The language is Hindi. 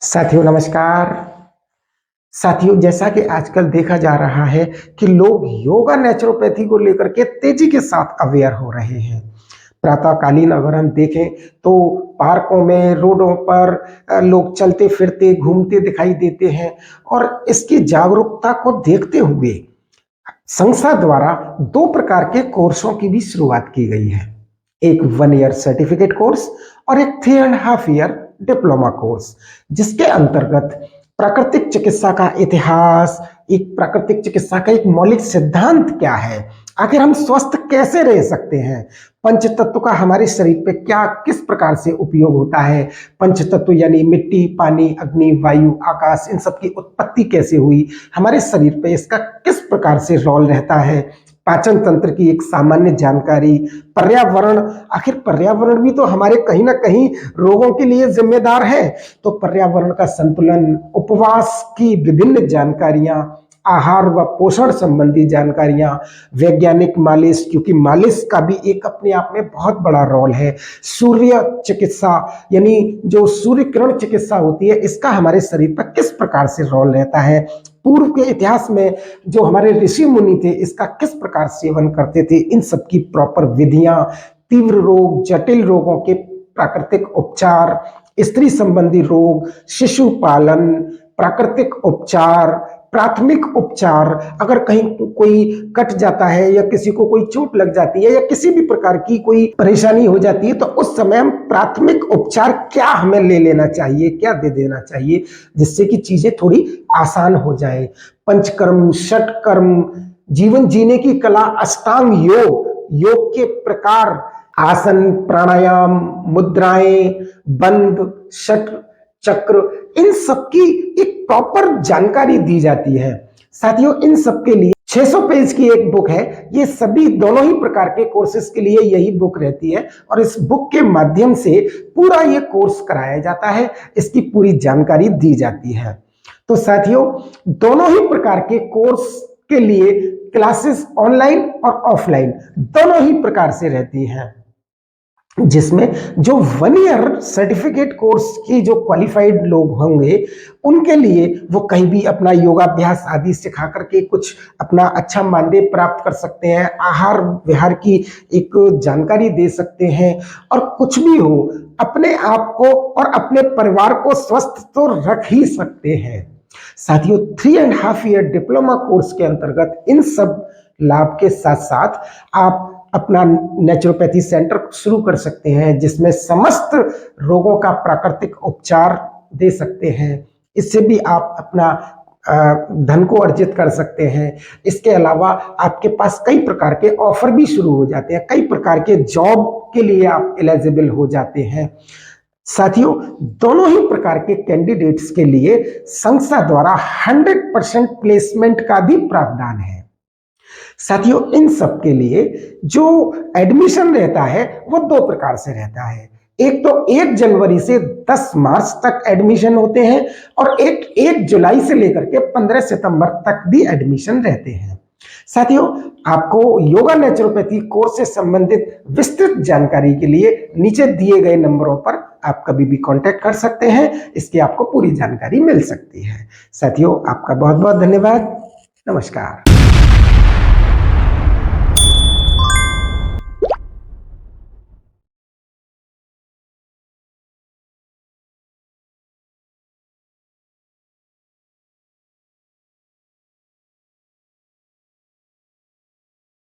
साथियों नमस्कार। साथियों जैसा कि आजकल देखा जा रहा है कि लोग योगा नेचुरोपैथी को लेकर के तेजी के साथ अवेयर हो रहे हैं। प्रातःकालीन अगर हम देखें तो पार्कों में, रोडों पर लोग चलते फिरते घूमते दिखाई देते हैं और इसकी जागरूकता को देखते हुए संस्था द्वारा दो प्रकार के कोर्सों की भी शुरुआत की गई है। एक 1 ईयर सर्टिफिकेट कोर्स और एक 3.5 ईयर डिप्लोमा कोर्स, जिसके अंतर्गत प्राकृतिक चिकित्सा का इतिहास, एक प्राकृतिक चिकित्सा का एक मौलिक सिद्धांत क्या है, आखिर हम स्वस्थ कैसे रह सकते हैं, पंच तत्व का हमारे शरीर पे क्या किस प्रकार से उपयोग होता है, पंच तत्व यानी मिट्टी, पानी, अग्नि, वायु, आकाश, इन सब की उत्पत्ति कैसे हुई, हमारे शरीर पे इसका किस प्रकार से रोल रहता है, पाचन तंत्र की एक सामान्य जानकारी, पर्यावरण, आखिर पर्यावरण भी तो हमारे कहीं ना कहीं रोगों के लिए जिम्मेदार है। तो पर्यावरण का संतुलन, उपवास की विभिन्न जानकारियां, आहार व पोषण संबंधी जानकारियां, वैज्ञानिक मालिश, क्योंकि मालिश का भी एक अपने आप में बहुत बड़ा रोल है, सूर्य चिकित्सा यानी जो सूर्य किरण चिकित्सा होती है, इसका हमारे शरीर पर किस प्रकार से रोल रहता है, पूर्व के इतिहास में जो हमारे ऋषि मुनि थे इसका किस प्रकार सेवन करते थे, इन सब की प्रॉपर विधियां, तीव्र रोग, जटिल रोगों के प्राकृतिक उपचार, स्त्री संबंधी रोग, शिशु पालन, प्राकृतिक उपचार, प्राथमिक उपचार, अगर कहीं कोई कट जाता है या किसी को कोई चोट लग जाती है या किसी भी प्रकार की कोई परेशानी हो जाती है तो उस समय हम प्राथमिक उपचार क्या हमें ले लेना चाहिए, क्या दे देना चाहिए, जिससे कि चीजें थोड़ी आसान हो जाए। पंचकर्म, षटकर्म, जीवन जीने की कला, अष्टांग योग, योग के प्रकार, आसन, प्राणायाम, मुद्राएं, बंद, षट चक्र, इन सब की एक प्रॉपर जानकारी दी जाती है। साथियों इन सब के लिए 600 पेज की एक बुक है। ये सभी दोनों ही प्रकार के कोर्सेज के लिए यही बुक रहती है और इस बुक के माध्यम से पूरा ये कोर्स कराया जाता है, इसकी पूरी जानकारी दी जाती है। तो साथियों दोनों ही प्रकार के कोर्स के लिए क्लासेस ऑनलाइन और ऑफलाइन दोनों ही प्रकार से रहती हैं, जिसमें जो 1 ईयर सर्टिफिकेट कोर्स की जो क्वालिफाइड लोग होंगे उनके लिए वो कहीं भी अपना योगाभ्यास आदि सिखा करके कुछ अपना अच्छा मानदेय प्राप्त कर सकते हैं, आहार विहार की एक जानकारी दे सकते हैं और कुछ भी हो अपने आप को और अपने परिवार को स्वस्थ तो रख ही सकते हैं। साथियों 3.5 ईयर डिप्लोमा कोर्स के अंतर्गत इन सब लाभ के साथ साथ आप अपना नेचुरोपैथी सेंटर शुरू कर सकते हैं, जिसमें समस्त रोगों का प्राकृतिक उपचार दे सकते हैं। इससे भी आप अपना धन को अर्जित कर सकते हैं। इसके अलावा आपके पास कई प्रकार के ऑफर भी शुरू हो जाते हैं, कई प्रकार के जॉब के लिए आप एलिजिबल हो जाते हैं। साथियों दोनों ही प्रकार के कैंडिडेट्स के लिए संस्था द्वारा 100% प्लेसमेंट का भी प्रावधान है। साथियों इन सब के लिए जो एडमिशन रहता है वो दो प्रकार से रहता है। एक तो 1 जनवरी से 10 मार्च तक एडमिशन होते हैं और 1 जुलाई से लेकर के 15 सितंबर तक भी एडमिशन रहते हैं। साथियों आपको योगा नेचुरोपैथी कोर्स से संबंधित विस्तृत जानकारी के लिए नीचे दिए गए नंबरों पर आप कभी भी कांटेक्ट कर सकते हैं, इसकी आपको पूरी जानकारी मिल सकती है। साथियों आपका बहुत बहुत धन्यवाद। नमस्कार।